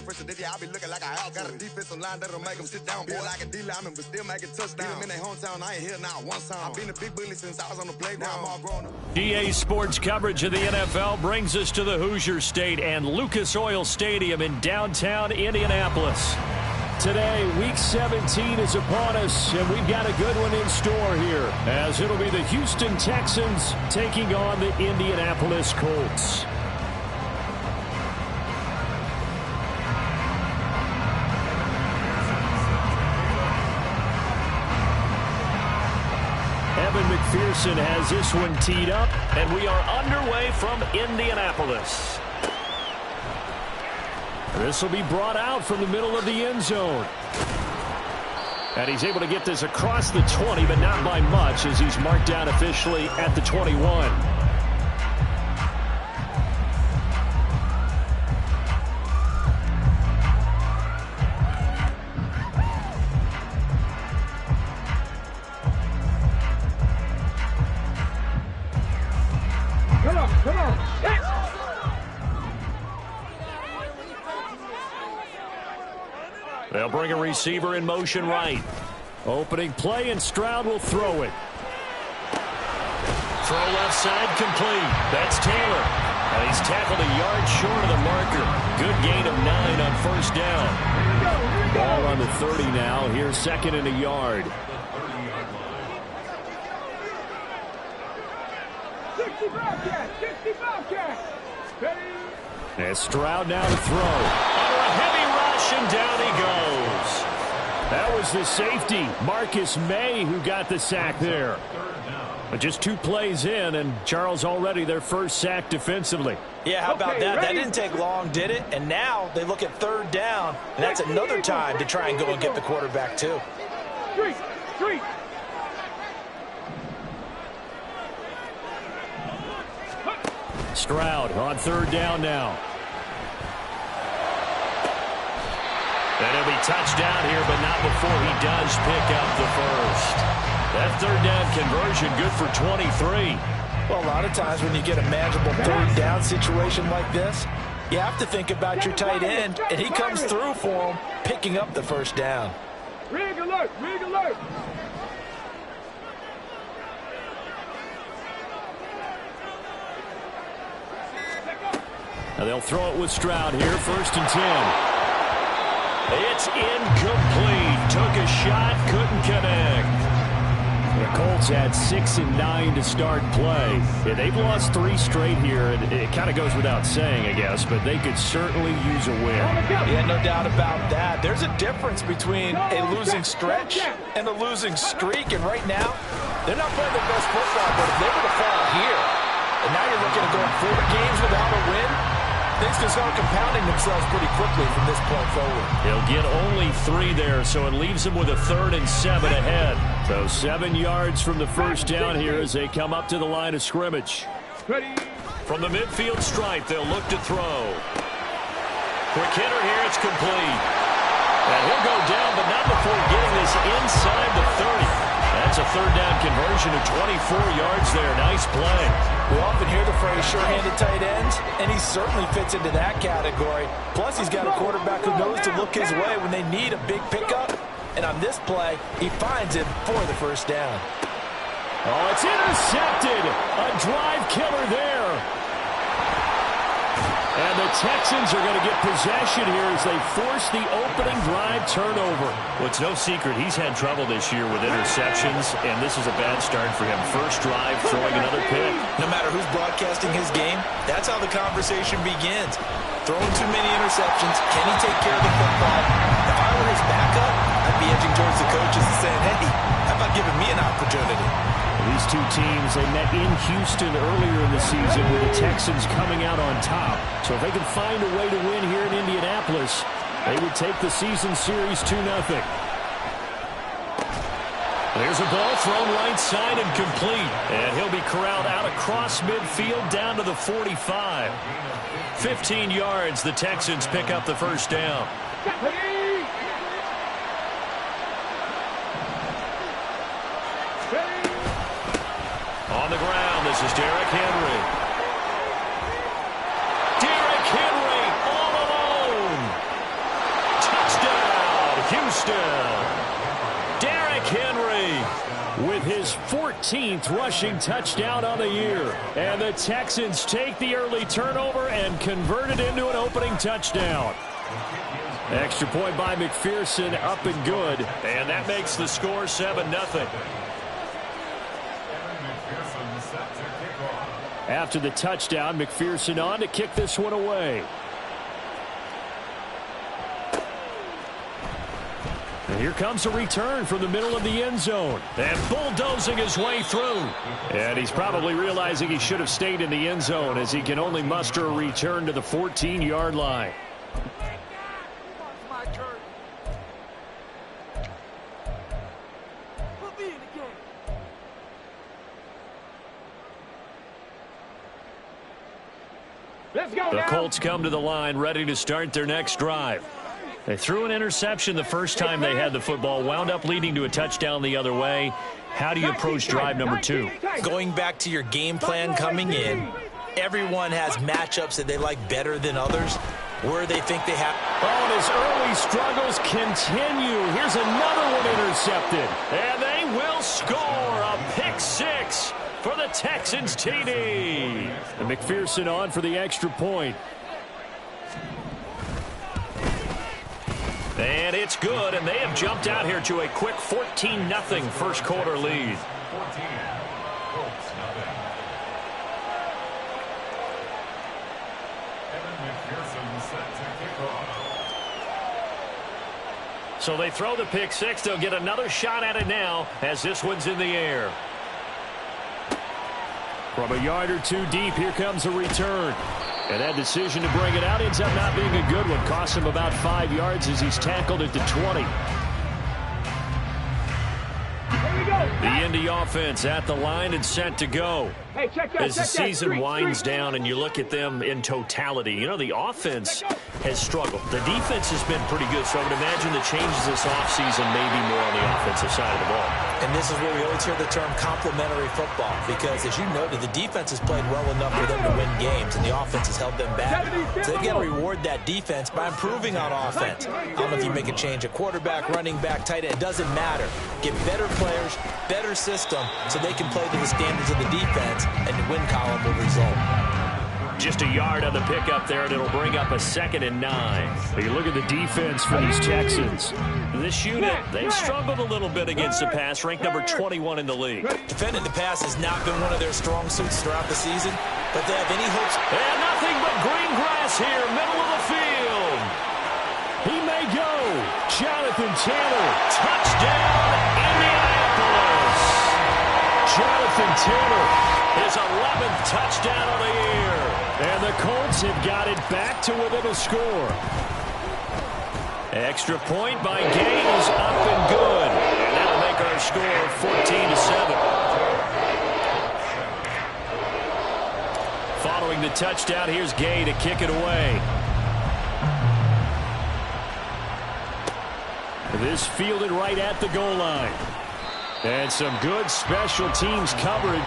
fresh to I be looking like a house. Got a defensive line that'll make them sit down. Feel like a D-lineman, but still making touchdowns. Beat them in their hometown, I ain't here now one time. I've been a big bully since I was on the playground. Now I'm all grown up. EA Sports coverage of the NFL brings us to the Hoosier State and Lucas Oil Stadium in downtown Indianapolis. Today, Week 17 is upon us, and we've got a good one in store here, as it'll be the Houston Texans taking on the Indianapolis Colts. Evan McPherson has this one teed up, and we are underway from Indianapolis. This will be brought out from the middle of the end zone. And he's able to get this across the 20, but not by much, as he's marked down officially at the 21. Come on. They'll bring a receiver in motion right. Opening play, and Stroud will throw it. Throw left side complete. That's Taylor. And he's tackled a yard short of the marker. Good gain of 9 on first down. Ball on the 30 now. Here's second and a yard. 65 catch. And Stroud now to throw. Under a heavy rush, and down he goes. That was the safety, Marcus May, who got the sack there. But just 2 plays in, and Charles already their first sack defensively. Yeah, how about that? That didn't take long, did it? And now they look at third down, and that's another time to try and go and get the quarterback, too. Street. Stroud on third down now. And he'll be touchdown here, but not before he does pick up the first. That third down conversion good for 23. Well, a lot of times when you get a manageable third down situation like this, you have to think about your tight end, and he comes through for him, picking up the first down. Rig alert. Now they'll throw it with Stroud here, 1st and 10. It's incomplete. Took a shot, couldn't connect. The Colts had 6 and 9 to start play. Yeah, they've lost 3 straight here, and it kind of goes without saying, I guess, but they could certainly use a win. Yeah, no doubt about that. There's a difference between a losing stretch and a losing streak, and right now, they're not playing their best football, but if they were to fall here, and now you're looking at going 4 games without a win, things can start compounding themselves pretty quickly from this point forward. He'll get only 3 there, so it leaves him with a 3rd and 7 ahead. So 7 yards from the first down here as they come up to the line of scrimmage. From the midfield stripe, they'll look to throw. Quick hitter here, it's complete. And he'll go down, but not before getting this inside the 30. That's a third down conversion of 24 yards there. Nice play. We often hear the phrase sure-handed tight ends, and he certainly fits into that category. Plus, he's got a quarterback who knows to look his way when they need a big pickup. And on this play, he finds it for the first down. Oh, it's intercepted. A drive killer there. And the Texans are going to get possession here as they force the opening drive turnover. Well, it's no secret he's had trouble this year with interceptions, and this is a bad start for him. First drive, throwing another pick. No matter who's broadcasting his game, that's how the conversation begins. Throwing too many interceptions, can he take care of the football? If I were his backup, I'd be edging towards the coaches and saying, hey, how about giving me an opportunity? These 2 teams, they met in Houston earlier in the season with the Texans coming out on top. So if they can find a way to win here in Indianapolis, they would take the season series 2-0. There's a ball thrown right side and complete. And he'll be corralled out across midfield down to the 45. 15 yards, the Texans pick up the first down. On the ground, this is Derrick Henry. Derrick Henry all alone. touchdown. Derrick Henry with his 14th rushing touchdown on the year. And the Texans take the early turnover and convert it into an opening touchdown. Extra point by McPherson, up and good. And that makes the score 7-0. After the touchdown, McPherson on to kick this one away. And here comes a return from the middle of the end zone. And bulldozing his way through. And he's probably realizing he should have stayed in the end zone as he can only muster a return to the 14-yard line. The Colts come to the line ready to start their next drive. They threw an interception the first time they had the football, wound up leading to a touchdown the other way. How do you approach drive number 2? Going back to your game plan coming in, everyone has matchups that they like better than others, where they think they have. Oh, and his early struggles continue. Here's another one intercepted. And they will score a pick 6 for the Texans TD. And McPherson on for the extra point. And it's good, and they have jumped out here to a quick 14-0 first quarter lead. So they throw the pick 6. They'll get another shot at it now as this one's in the air. From a yard or two deep, here comes a return. And that decision to bring it out ends up not being a good one. Cost him about 5 yards as he's tackled at the 20. The Indy offense at the line and set to go. As the season winds down and you look at them in totality, you know, the offense has struggled. The defense has been pretty good, so I would imagine the changes this offseason may be more on the offensive side of the ball. And this is where we always hear the term complementary football, because as you noted, the defense has played well enough for them to win games, and the offense has held them back. So they've got to reward that defense by improving on offense. I don't know if you make a change at quarterback, running back, tight end. It doesn't matter. Get better players, better system, so they can play to the standards of the defense, and the win column will result. Just a yard on the pickup there, and it'll bring up a 2nd and 9. You look at the defense for these Texans. This unit, they've struggled a little bit against the pass, ranked number 21 in the league. Defending the pass has not been one of their strong suits throughout the season, but they have any hopes. And nothing but green grass here, middle of the field. He may go. Jonathan Taylor, touchdown, Indianapolis. Jonathan Taylor, his 11th touchdown of the year. And the Colts have got it back to within a score. Extra point by Gay is up and good. And that'll make our score 14-7. Following the touchdown, here's Gay to kick it away. This fielded right at the goal line. And some good special teams coverage.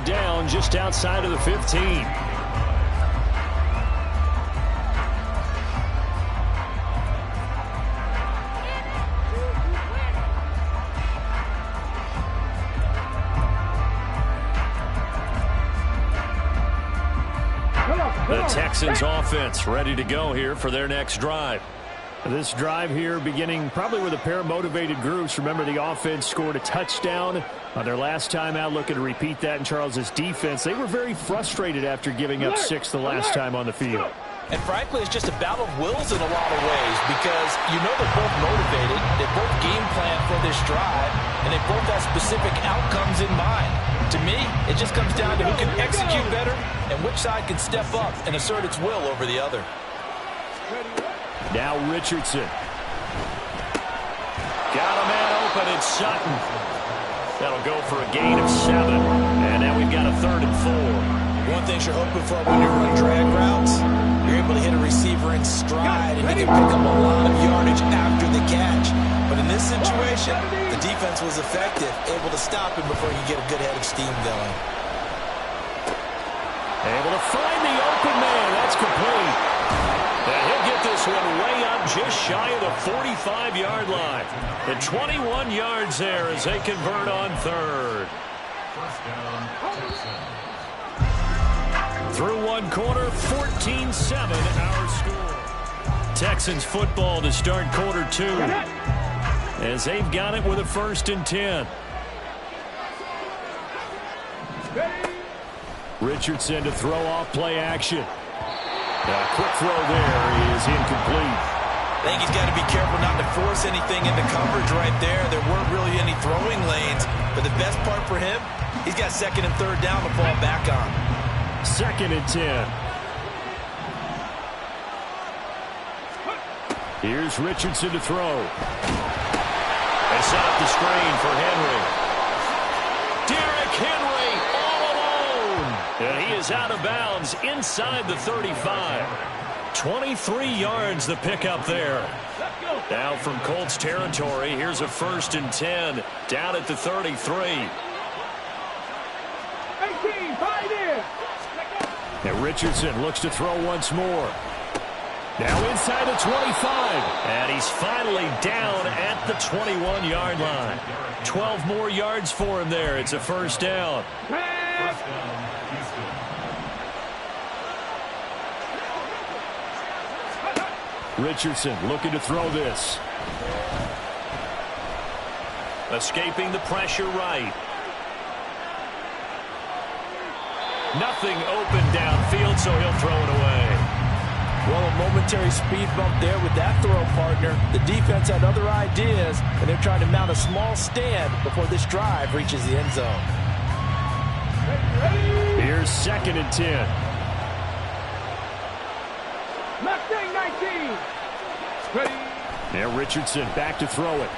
down just outside of the 15. The Texans offense ready to go here for their next drive. This drive here beginning probably with a pair of motivated groups. Remember, the offense scored a touchdown on their last time out, looking to repeat that in Charles's defense. They were very frustrated after giving up 6 the last time on the field. And frankly, it's just a battle of wills in a lot of ways because you know they're both motivated, they both game plan for this drive, and they both have specific outcomes in mind. To me, it just comes down to who can execute better and which side can step up and assert its will over the other. Now Richardson. Got a man open, it's Sutton. That'll go for a gain of 7. And now we've got a 3rd and 4. One thing you're hoping for when you run drag routes, you're able to hit a receiver in stride and you can pick up a lot of yardage after the catch. But in this situation, the defense was effective, able to stop him before he could get a good head of steam going. Able to find the open man. That's complete. And he'll get this one way up just shy of the 45-yard line. The 21 yards there as they convert on 3rd. Through one quarter, 14-7 our score. Texans football to start quarter 2 as they've got it with a 1st and 10. Richardson to throw off play action. A quick throw there is incomplete. I think he's got to be careful not to force anything into coverage right there. There weren't really any throwing lanes, but the best part for him, he's got 2nd and 3rd down to fall back on. 2nd and 10. Here's Richardson to throw. They set up the screen for Henry. Derrick Henry all alone. And he is out of bounds inside the 35. 23 yards the pickup there. Now from Colts territory, here's a 1st and 10 down at the 33. 18, right in. And Richardson looks to throw once more. Now inside the 25. And he's finally down at the 21-yard line. 12 more yards for him there. It's a 1st down. Richardson looking to throw this. Escaping the pressure right. Nothing open downfield, so he'll throw it away. Well, a momentary speed bump there with that throw partner. The defense had other ideas, and they're trying to mount a small stand before this drive reaches the end zone. Here's 2nd and 10. Mustang 19. Ready. Now Richardson back to throw it.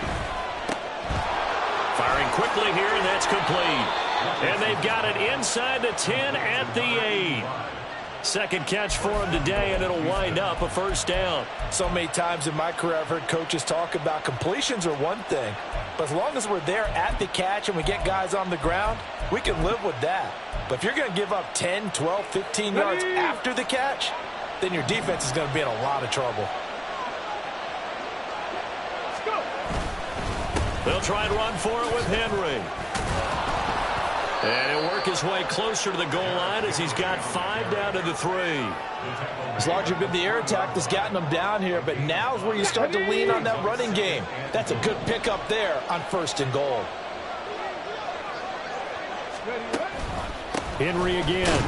Firing quickly here, and that's complete. And they've got it inside the 10 at the 8. Second catch for him today, and it'll wind up a 1st down. So many times in my career I've heard coaches talk about completions are one thing, but as long as we're there at the catch and we get guys on the ground, we can live with that. But if you're going to give up 10, 12, 15 yards after the catch, then your defense is going to be in a lot of trouble. Let's go. They'll try and run for it with Henry. And he'll work his way closer to the goal line as he's got 5 down to the 3. It's largely been the air attack that's gotten them down here, but now's where you start to lean on that running game. That's a good pickup there on 1st and goal. Henry again.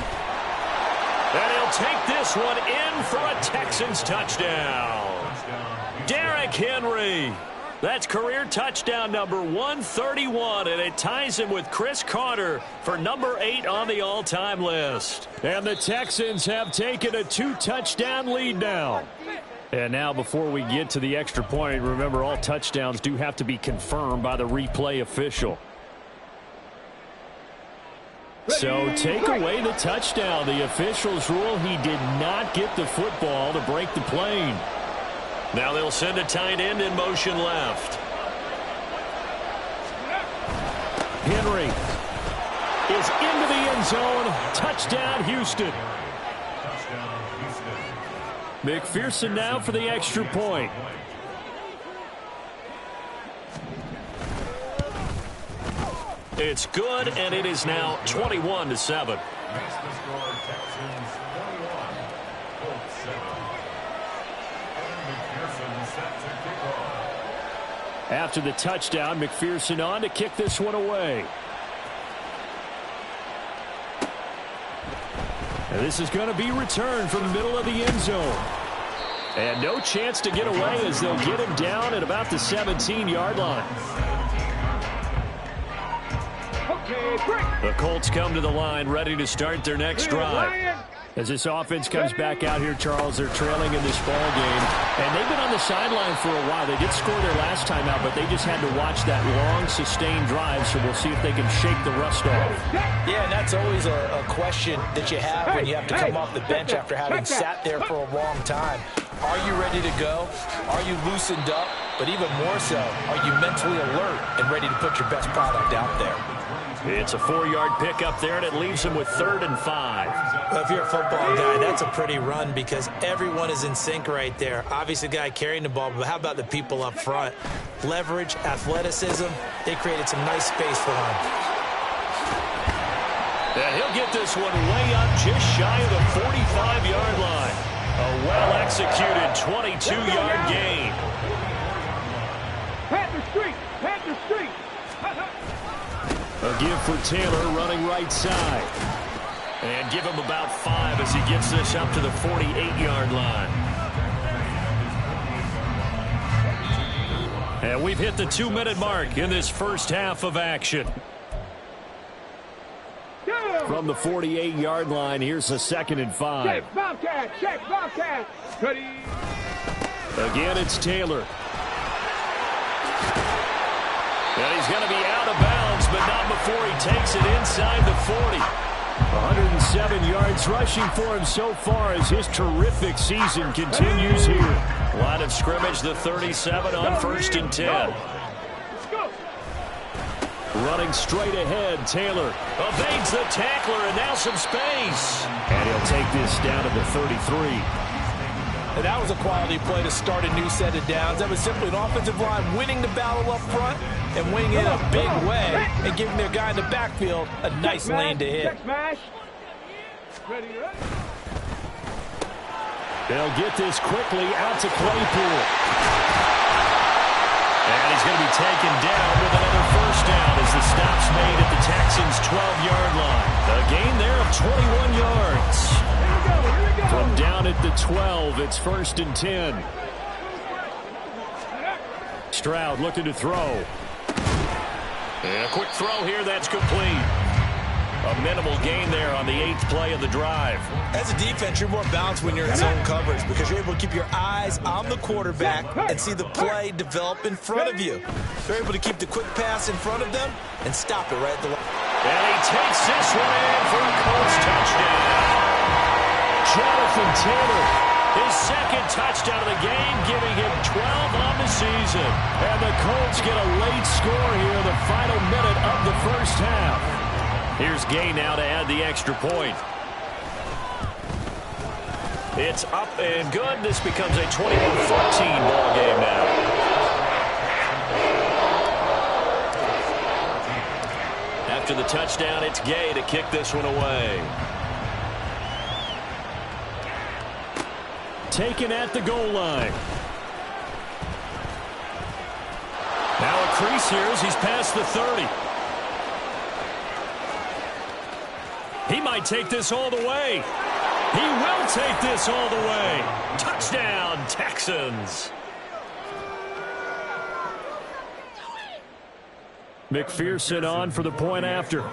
And he'll take this one in for a Texans touchdown. Derrick Henry. That's career touchdown number 131, and it ties him with Chris Carter for number 8 on the all-time list. And the Texans have taken a 2-touchdown lead now. And now before we get to the extra point, remember all touchdowns do have to be confirmed by the replay official. So take away the touchdown. The officials rule he did not get the football to break the plane. Now they'll send a tight end in motion left. Henry. is into the end zone. Touchdown, Houston. McPherson now for the extra point. It's good, and it is now 21-7. After the touchdown, McPherson on to kick this one away. And this is going to be returned from the middle of the end zone. And no chance to get away as they'll get him down at about the 17-yard line. The Colts come to the line, ready to start their next drive. As this offense comes back out here, Charles, they're trailing in this ball game. And they've been on the sideline for a while. They did score their last time out, but they just had to watch that long, sustained drive, so we'll see if they can shake the rust off. Yeah, and that's always a question that you have when you have to come off the bench after having sat there for a long time. Are you ready to go? Are you loosened up? But even more so, are you mentally alert and ready to put your best product out there? It's a 4-yard pickup there, and it leaves him with 3rd and 5. Well, if you're a football guy, that's a pretty run because everyone is in sync right there. Obviously, the guy carrying the ball, but how about the people up front? Leverage, athleticism, they created some nice space for him. And he'll get this one way up just shy of the 45-yard line. A well-executed 22-yard gain. Panther Street! Panther Street! A give for Taylor running right side. And give him about 5 as he gets this up to the 48-yard line. And we've hit the 2-minute mark in this first half of action. From the 48-yard line, here's a 2nd and 5. Check Bobcat! Check Bobcat! Ready? Again, it's Taylor. And he's going to be out of bounds, but not before he takes it inside the 40. 107 yards rushing for him so far as his terrific season continues here. Line of scrimmage, the 37 on 1st and 10. Running straight ahead, Taylor evades the tackler, and now some space. And he'll take this down to the 33. And that was a quality play to start a new set of downs. That was simply an offensive line winning the battle up front and winning it a big way and giving their guy in the backfield a nice lane to hit. They'll get this quickly out to Claypool. And he's going to be taken down with another 1st down as the stop's made at the Texans' 12-yard line. A gain there of 21 yards. From down at the 12, it's 1st and 10. Stroud looking to throw. And a quick throw here, that's complete. A minimal gain there on the 8th play of the drive. As a defense, you're more balanced when you're in zone coverage because you're able to keep your eyes on the quarterback and see the play develop in front of you. You're able to keep the quick pass in front of them and stop it right at the line. And he takes this one in for a Colts touchdown. Jonathan Taylor, his 2nd touchdown of the game, giving him 12 on the season. And the Colts get a late score here in the final minute of the first half. Here's Gay now to add the extra point. It's up and good. This becomes a 21-14 ball game now. After the touchdown, it's Gay to kick this one away. Taken at the goal line. Now a crease here as he's past the 30. He might take this all the way. He will take this all the way. Touchdown, Texans. McPherson on for the point after.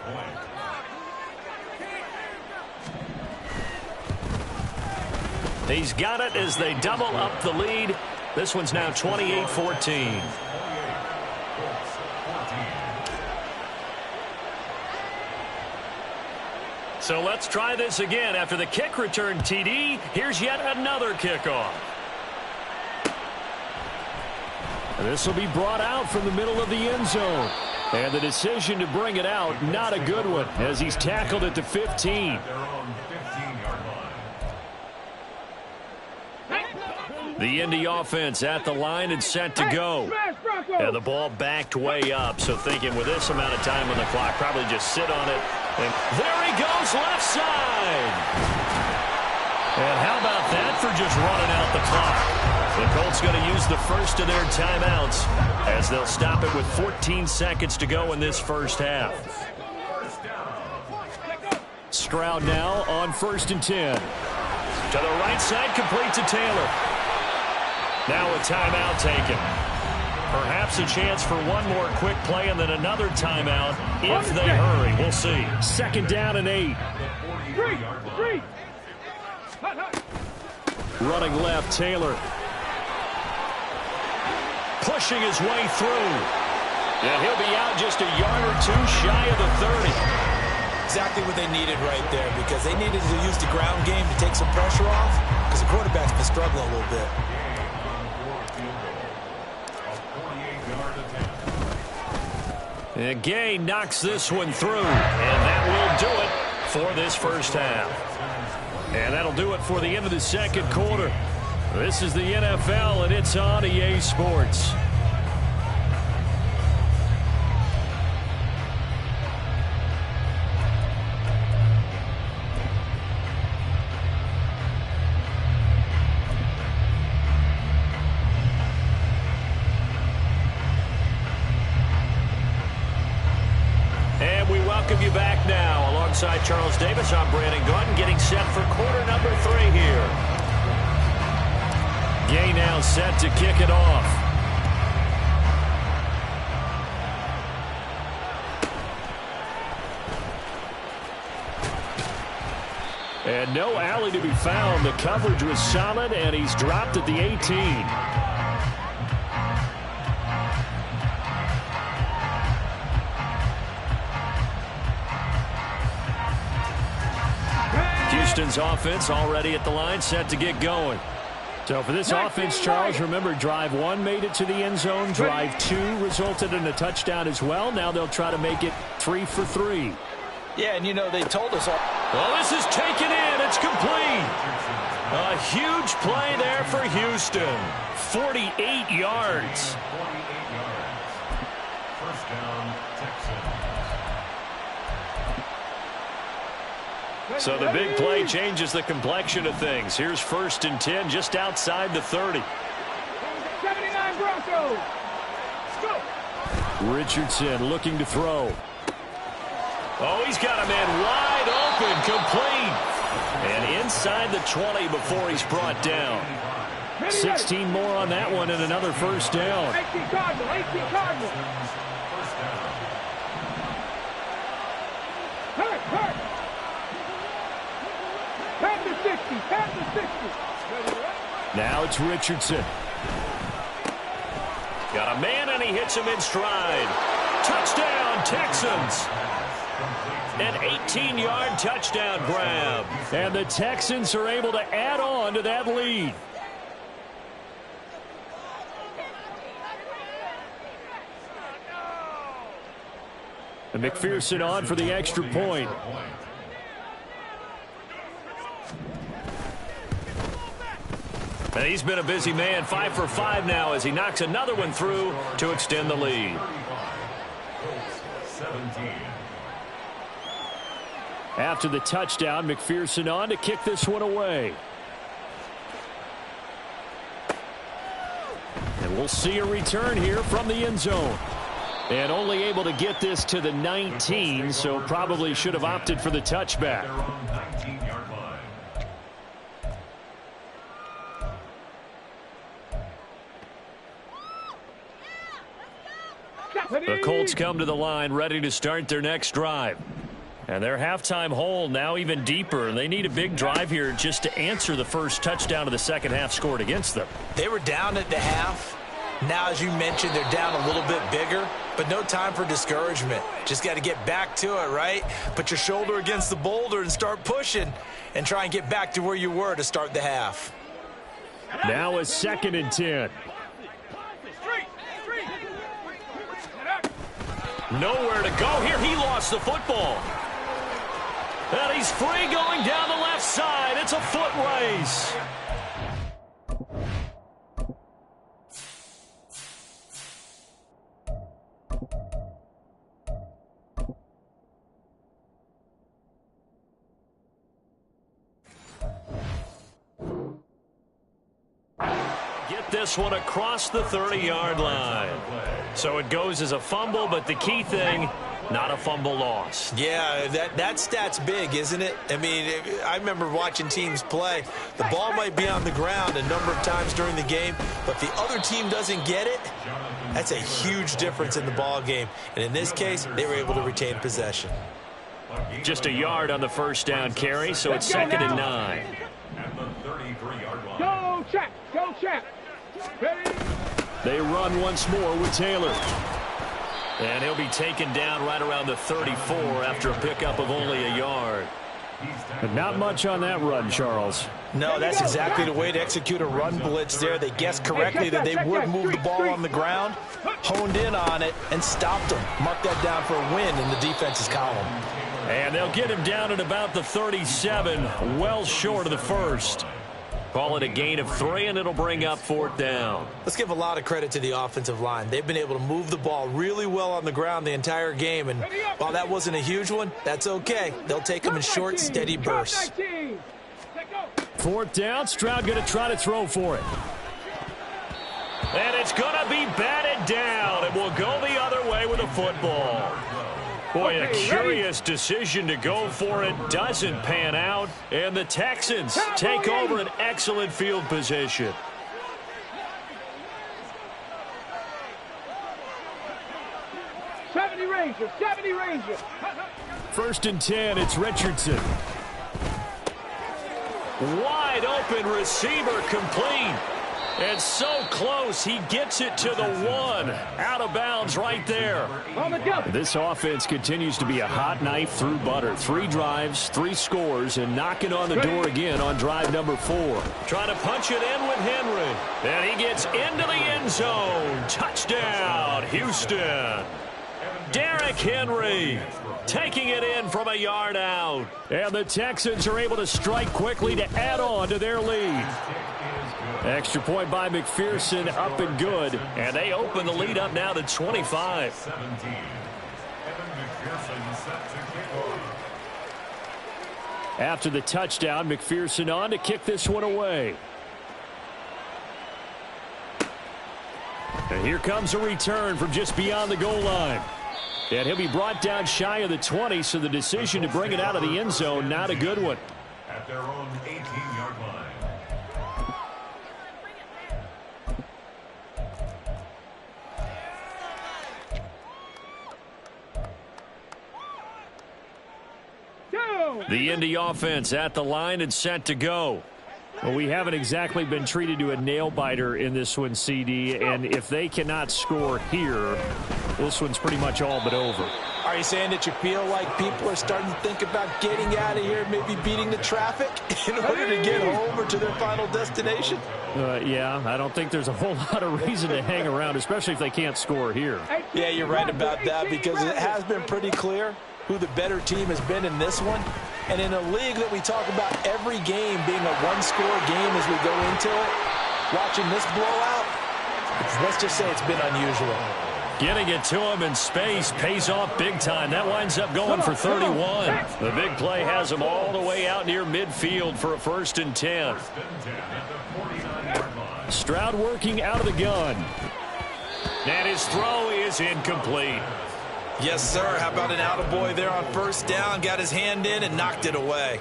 He's got it as they double up the lead. This one's now 28-14. So let's try this again. After the kick return TD, here's yet another kickoff. And this will be brought out from the middle of the end zone. And the decision to bring it out, not a good one, as he's tackled at the 15. The Indy offense at the line and set to go. And the ball backed way up, so thinking with this amount of time on the clock, probably just sit on it. And there he goes, left side. And how about that for just running out the clock? The Colts going to use the first of their timeouts as they'll stop it with 14 seconds to go in this first half. Stroud now on 1st and 10. To the right side, complete to Taylor. Now a timeout taken. Perhaps a chance for one more quick play and then another timeout if they hurry. We'll see. 2nd down and 8. Running left, Taylor. Pushing his way through. And he'll be out just a yard or two shy of the 30. Exactly what they needed right there, because they needed to use the ground game to take some pressure off, because the quarterback's been struggling a little bit. And Gay knocks this one through, and that will do it for this first half. And that'll do it for the end of the second quarter. This is the NFL, and it's on EA Sports. Welcome you back now. Alongside Charles Davis, I'm Brandon Gaudin, getting set for quarter number 3 here. Gay now set to kick it off. And no alley to be found. The coverage was solid, and he's dropped at the 18. Houston's offense already at the line, set to get going. So for this offense, Charles, remember, drive 1 made it to the end zone. Drive 2 resulted in a touchdown as well. Now they'll try to make it 3 for 3. Yeah, and you know, they told us all. Well, this is taken in. It's complete. A huge play there for Houston. 48 yards. First down, Texans. So the big play changes the complexion of things. Here's 1st and 10 just outside the 30. 79 Broncos. Go. Richardson looking to throw. Oh, he's got a man wide open, complete. And inside the 20 before he's brought down. 16 more on that one and another first down. 18 Cardinal, 18 Cardinal. Hurt. Pass the 60. Now it's Richardson. Got a man, and he hits him in stride. Touchdown, Texans. An 18-yard touchdown grab. And the Texans are able to add on to that lead. And McPherson on for the extra point. And he's been a busy man, 5 for 5 now as he knocks another one through to extend the lead. 17. After the touchdown, McPherson on to kick this one away. And we'll see a return here from the end zone. And only able to get this to the 19, so probably should have opted for the touchback. The Colts come to the line ready to start their next drive. And their halftime hole now even deeper. And they need a big drive here just to answer the first touchdown of the second half scored against them. They were down at the half. Now, as you mentioned, they're down a little bit bigger. But no time for discouragement. Just got to get back to it, right? Put your shoulder against the boulder and start pushing. And try and get back to where you were to start the half. Now a 2nd and 10. Nowhere to go here. He lost the football. And he's free going down the left side. It's a foot race. Get this one across the 30-yard line. So it goes as a fumble, but the key thing, not a fumble loss. Yeah, that stat's big, isn't it? I mean, I remember watching teams play. The ball might be on the ground a number of times during the game, but if the other team doesn't get it, that's a huge difference in the ball game. And in this case, they were able to retain possession. Just a yard on the first down carry, so it's 2nd and 9. Go, Chap. Go, Chap. Ready? They run once more with Taylor. And he'll be taken down right around the 34 after a pickup of only a yard. But not much on that run, Charles. No, that's exactly the way to execute a run blitz there. They guessed correctly that they would move the ball on the ground, honed in on it, and stopped them. Mark that down for a win in the defense's column. And they'll get him down at about the 37, well short of the first. Call it a gain of 3, and it'll bring up 4th down. Let's give a lot of credit to the offensive line. They've been able to move the ball really well on the ground the entire game, and while that wasn't a huge one, that's okay. They'll take them in short, steady bursts. 4th down, Stroud going to try to throw for it. And it's going to be batted down, and will go the other way with a football. Boy, a curious decision to go for it. Doesn't pan out. And the Texans take over an excellent field position. '70 Rangers. 70 Rangers. 1st and 10. It's Richardson. Wide open receiver complete. And so close, he gets it to the 1. Out of bounds right there. This offense continues to be a hot knife through butter. 3 drives, 3 scores, and knocking on the door again on drive number 4. Trying to punch it in with Henry. And he gets into the end zone. Touchdown, Houston. Derrick Henry taking it in from a yard out. And the Texans are able to strike quickly to add on to their lead. Extra point by McPherson, up and good. And they open the lead up now to 25. After the touchdown, McPherson on to kick this one away. And here comes a return from just beyond the goal line. And he'll be brought down shy of the 20, so the decision to bring it out of the end zone, not a good one. At their own 18-yard line. The Indy offense at the line and set to go. Well, we haven't exactly been treated to a nail-biter in this one, CD, and if they cannot score here, this one's pretty much all but over. Are you saying that you feel like people are starting to think about getting out of here, maybe beating the traffic in order to get home or to their final destination? Yeah, I don't think there's a whole lot of reason to hang around, especially if they can't score here. Yeah, you're right about that, because it has been pretty clear who the better team has been in this one. And in a league that we talk about every game being a one-score game as we go into it, watching this blowout, let's just say it's been unusual. Getting it to him in space pays off big time. That winds up going for 31. The big play has him all the way out near midfield for a 1st and 10. Stroud working out of the gun. And his throw is incomplete. Yes, sir. How about an attaboy there on 1st down? Got his hand in and knocked it away.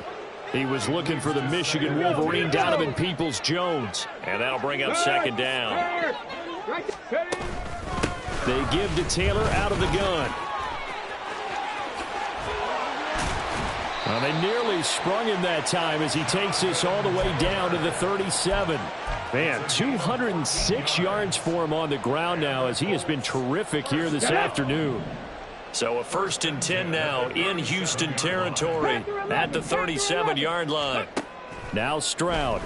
He was looking for the Michigan Wolverine, Donovan Peoples-Jones. And that'll bring up 2nd down. They give to Taylor out of the gun. Well, they nearly sprung him that time as he takes this all the way down to the 37. Man, 206 yards for him on the ground now as he has been terrific here this afternoon. So a 1st and 10 now in Houston territory at the 37-yard line. Now Stroud.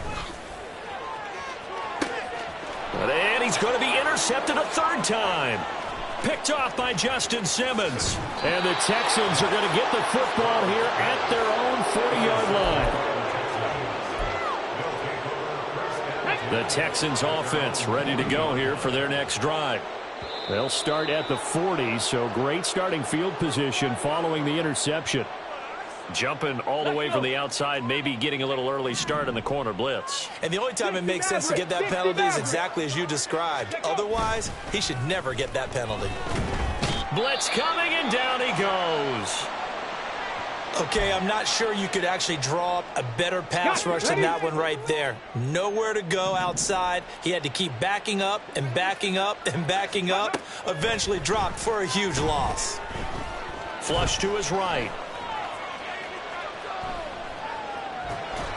And he's going to be intercepted a 3rd time. Picked off by Justin Simmons. And the Texans are going to get the football here at their own 40-yard line. The Texans offense ready to go here for their next drive. They'll start at the 40, so great starting field position following the interception. Jumping all the way from the outside, maybe getting a little early start in the corner blitz. And the only time it makes sense to get that penalty is exactly as you described. Otherwise, he should never get that penalty. Blitz coming, and down he goes. Okay, I'm not sure you could actually draw up a better pass rush than that one right there. Nowhere to go outside. He had to keep backing up and backing up and backing up. Eventually dropped for a huge loss. Flush to his right.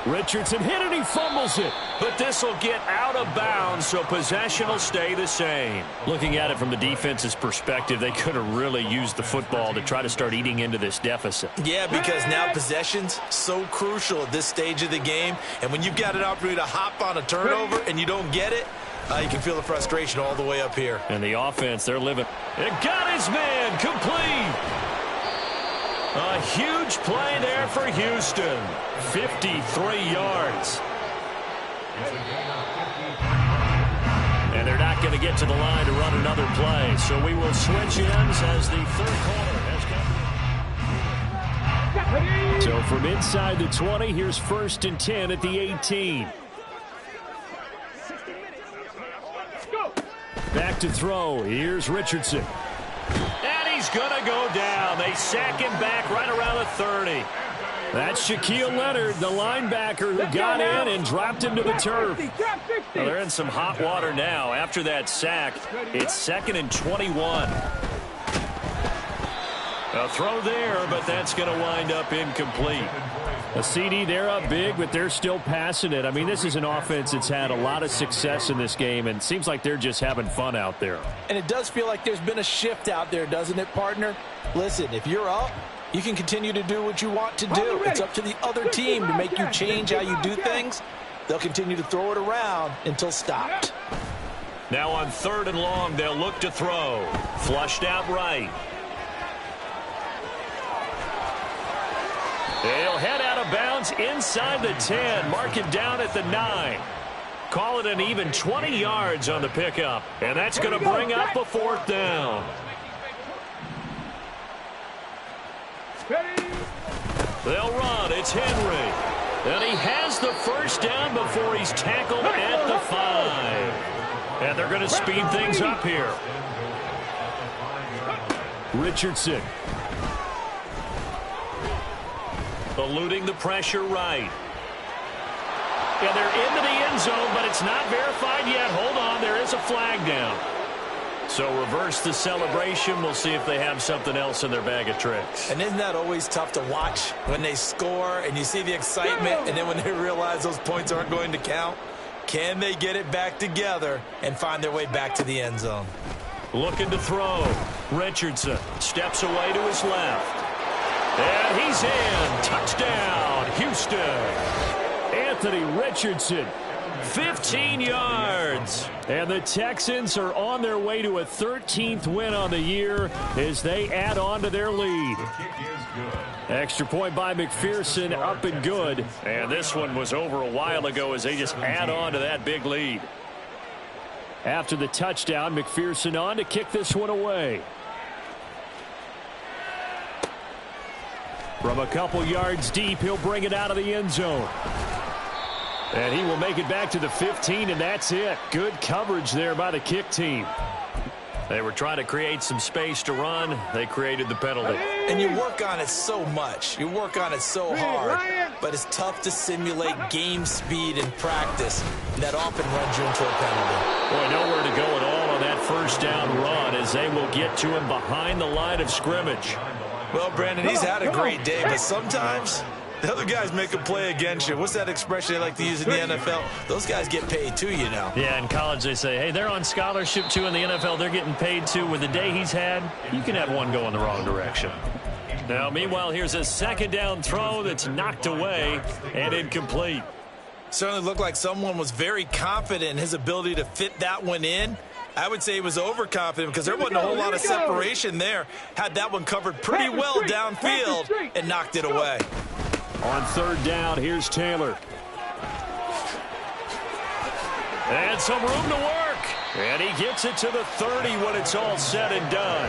Richardson hit it, he fumbles it. But this will get out of bounds, so possession will stay the same. Looking at it from the defense's perspective, they could have really used the football to try to start eating into this deficit. Yeah, because now possession's so crucial at this stage of the game. And when you've got an opportunity to hop on a turnover and you don't get it, you can feel the frustration all the way up here. And the offense, they're living. It got his man complete. A huge play there for Houston. 53 yards. And they're not going to get to the line to run another play. So we will switch ends as the third quarter has come. So from inside the 20, here's 1st and 10 at the 18. Back to throw. Here's Richardson. And he's going to go down. They sack him back right around the 30. That's Shaquille Leonard, the linebacker who got in and dropped him to the turf. Well, they're in some hot water now. After that sack, it's 2nd and 21. A throw there, but that's going to wind up incomplete. A CD, they're up big, but they're still passing it. I mean, this is an offense that's had a lot of success in this game, and it seems like they're just having fun out there. And it does feel like there's been a shift out there, doesn't it, partner? Listen, if you're up, you can continue to do what you want to do. It's up to the other team to make you change how you do things. They'll continue to throw it around until stopped. Now on 3rd and long, they'll look to throw. Flushed out right. They'll head out of bounds inside the 10. Mark it down at the 9. Call it an even 20 yards on the pickup. And that's going to bring up a 4th down. They'll run. It's Henry. And he has the 1st down before he's tackled at the 5. And they're going to speed things up here. Richardson. Eluding the pressure right. And they're into the end zone, but it's not verified yet. Hold on, there is a flag down. So reverse the celebration. We'll see if they have something else in their bag of tricks. And isn't that always tough to watch when they score and you see the excitement, and then when they realize those points aren't going to count? Can they get it back together and find their way back to the end zone? Looking to throw. Richardson steps away to his left. And he's in. Touchdown, Houston. Anthony Richardson, 15 yards. And the Texans are on their way to a 13th win on the year as they add on to their lead. Extra point by McPherson, up and good. And this one was over a while ago as they just add on to that big lead. After the touchdown, McPherson on to kick this one away. From a couple yards deep, he'll bring it out of the end zone. And he will make it back to the 15, and that's it. Good coverage there by the kick team. They were trying to create some space to run. They created the penalty. And you work on it so much. You work on it so hard. But it's tough to simulate game speed in practice. And that often runs you into a penalty. Boy, nowhere to go at all on that 1st down run as they will get to him behind the line of scrimmage. Well, Brandon, he's had a great day, but sometimes the other guys make a play against you. What's that expression they like to use in the NFL? Those guys get paid too, you know. Yeah, in college they say, hey, they're on scholarship too. In the NFL, they're getting paid too. With the day he's had, you can have one go in the wrong direction. Now, meanwhile, here's a 2nd down throw that's knocked away and incomplete. Certainly looked like someone was very confident in his ability to fit that one in. I would say he was overconfident because there wasn't a whole lot of separation there. Had that one covered pretty well downfield and knocked it away. On third down, here's Taylor. And some room to work. And he gets it to the 30 when it's all said and done.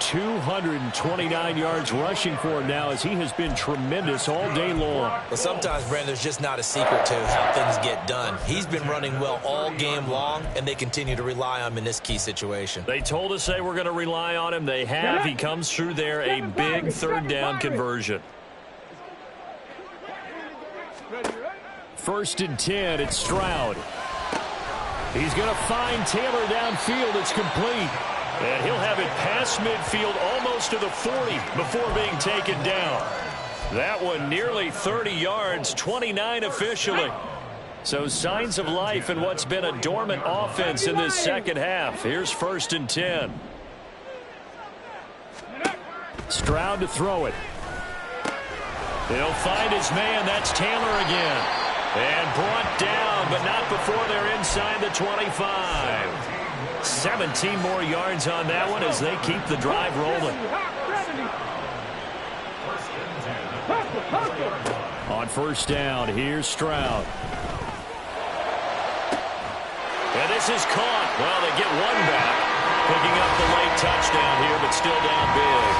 229 yards rushing for him now as he has been tremendous all day long. Well, sometimes, Brandon, there's just not a secret to how things get done. He's been running well all game long, and they continue to rely on him in this key situation. They told us they were going to rely on him. They have. He comes through there, a big third down conversion. 1st and 10, it's Stroud. He's going to find Taylor downfield. It's complete. And he'll have it past midfield almost to the 40 before being taken down. That one nearly 30 yards, 29 officially. So signs of life in what's been a dormant offense in this second half. Here's 1st and 10. Stroud to throw it. He'll find his man. That's Taylor again. And brought down, but not before they're inside the 25. 17 more yards on that one as they keep the drive rolling. On 1st down, here's Stroud. And this is caught. Well, they get one back. Picking up the late touchdown here, but still down big.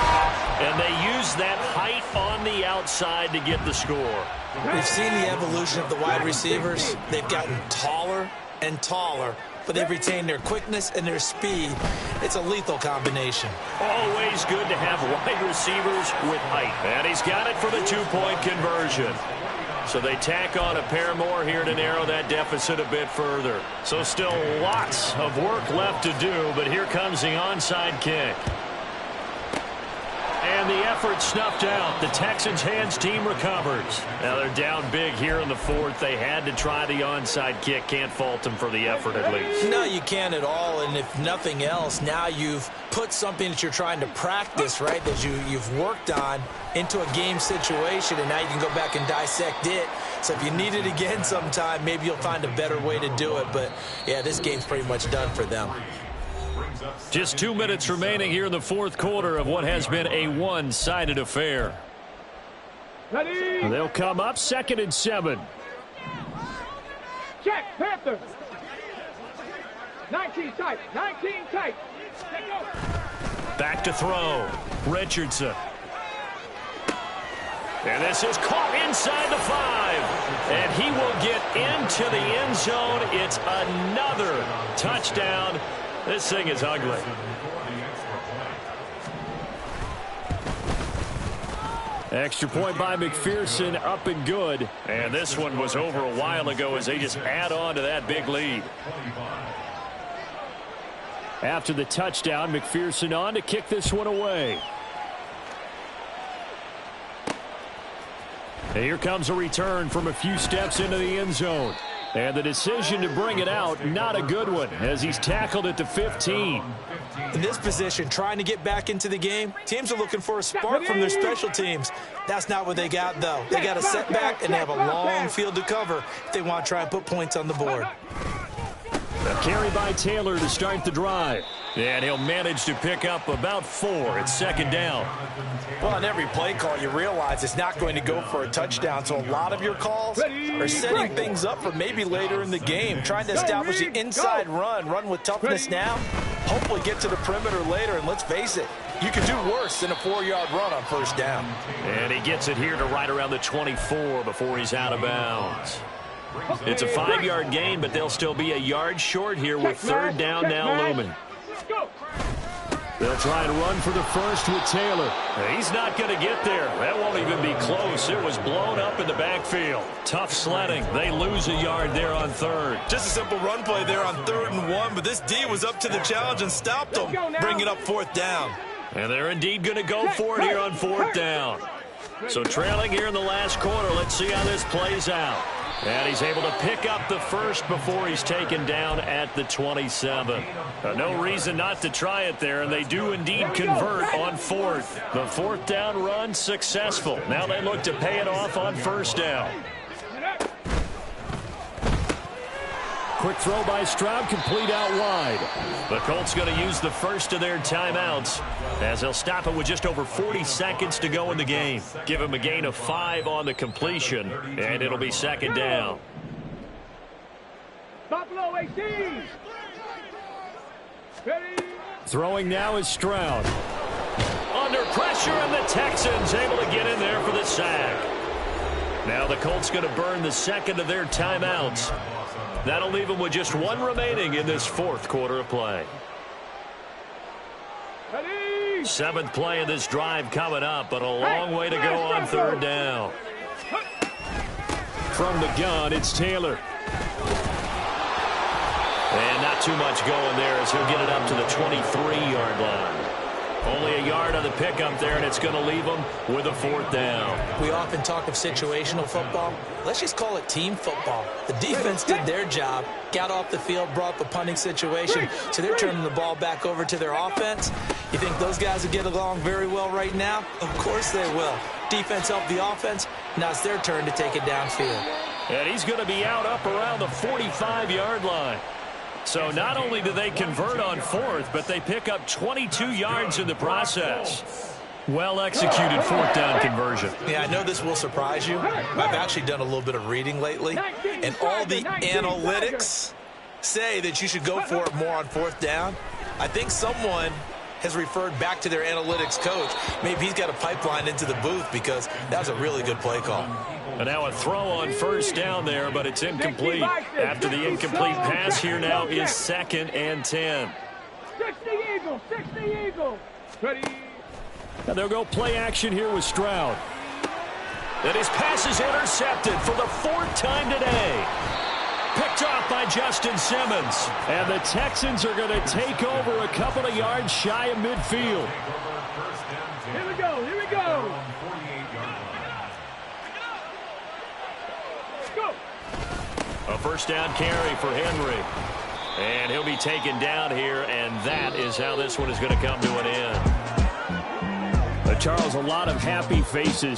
And they use that height on the outside to get the score. We've seen the evolution of the wide receivers. They've gotten taller and taller, but they've retained their quickness and their speed. It's a lethal combination. Always good to have wide receivers with height. And he's got it for the 2-point conversion. So they tack on a pair more here to narrow that deficit a bit further. So still lots of work left to do, but here comes the onside kick. And the effort snuffed out. The Texans' hands team recovers. Now they're down big here in the 4th. They had to try the onside kick. Can't fault them for the effort at least. No, you can't at all. And if nothing else, now you've put something that you're trying to practice, right, that you've worked on into a game situation, and now you can go back and dissect it. So if you need it again sometime, maybe you'll find a better way to do it. But, yeah, this game's pretty much done for them. Just 2 minutes remaining here in the 4th quarter of what has been a one-sided affair. Ready? They'll come up 2nd and 7. Check, Panther. 19 tight, 19 tight. Back to throw. Richardson. And this is caught inside the 5. And he will get into the end zone. It's another touchdown. This thing is ugly. Extra point by McPherson, up and good. And this one was over a while ago as they just add on to that big lead. After the touchdown, McPherson on to kick this one away. And here comes a return from a few steps into the end zone. And the decision to bring it out, not a good one, as he's tackled at the 15. In this position, trying to get back into the game, teams are looking for a spark from their special teams. That's not what they got, though. They got a setback, and they have a long field to cover if they want to try and put points on the board. A carry by Taylor to start the drive. And he'll manage to pick up about 4. It's 2nd down. Well, on every play call, you realize it's not going to go for a touchdown. So a lot of your calls are setting things up for maybe later in the game, trying to establish the inside run with toughness now, hopefully get to the perimeter later. And let's face it, you can do worse than a 4-yard run on 1st down. And he gets it here to right around the 24 before he's out of bounds. It's a 5-yard gain, but they'll still be a yard short here with 3rd down now looming. They'll try and run for the 1st with Taylor. He's not going to get there. That won't even be close. It was blown up in the backfield. Tough sledding. They lose a yard there on 3rd. Just a simple run play there on 3rd and 1, but this D was up to the challenge and stopped them, bringing up 4th down. And they're indeed going to go for it here on 4th down. So trailing here in the last quarter. Let's see how this plays out. And he's able to pick up the 1st before he's taken down at the 27. No reason not to try it there, and they do indeed convert on 4th. The 4th down run successful. Now they look to pay it off on 1st down. Quick throw by Stroud, complete out wide. The Colts going to use the first of their timeouts as they'll stop it with just over 40 seconds to go in the game. Give him a gain of 5 on the completion, and it'll be second down. Buffalo 18. Ready. Throwing now is Stroud. Under pressure, and the Texans able to get in there for the sack. Now the Colts going to burn the second of their timeouts. That'll leave them with just 1 remaining in this fourth quarter of play. Ready. 7th play of this drive coming up, but a long way to go on third down. From the gun, it's Taylor. And not too much going there as he'll get it up to the 23-yard line. Only a yard on the pickup there, and it's going to leave them with a 4th down. We often talk of situational football. Let's just call it team football. The defense did their job, got off the field, brought up a punting situation, so they're turning the ball back over to their offense. You think those guys will get along very well right now? Of course they will. Defense helped the offense. Now it's their turn to take it downfield. And he's going to be out up around the 45-yard line. So not only do they convert on 4th, but they pick up 22 yards in the process. Well-executed 4th down conversion. Yeah, I know this will surprise you. I've actually done a little bit of reading lately, and all the analytics say that you should go for it more on 4th down. I think someone has referred back to their analytics coach. Maybe he's got a pipeline into the booth because that was a really good play call. And now a throw on 1st down there, but it's incomplete. After the incomplete pass, here now is 2nd and 10. 60 Eagles, 60 Eagles. Ready. Now they'll go play action here with Stroud. And his pass is intercepted for the 4th time today. Picked off by Justin Simmons. And the Texans are going to take over a couple of yards shy of midfield. Here we go, here we go. A 1st down carry for Henry. And he'll be taken down here, and that is how this one is going to come to an end. Charles, a lot of happy faces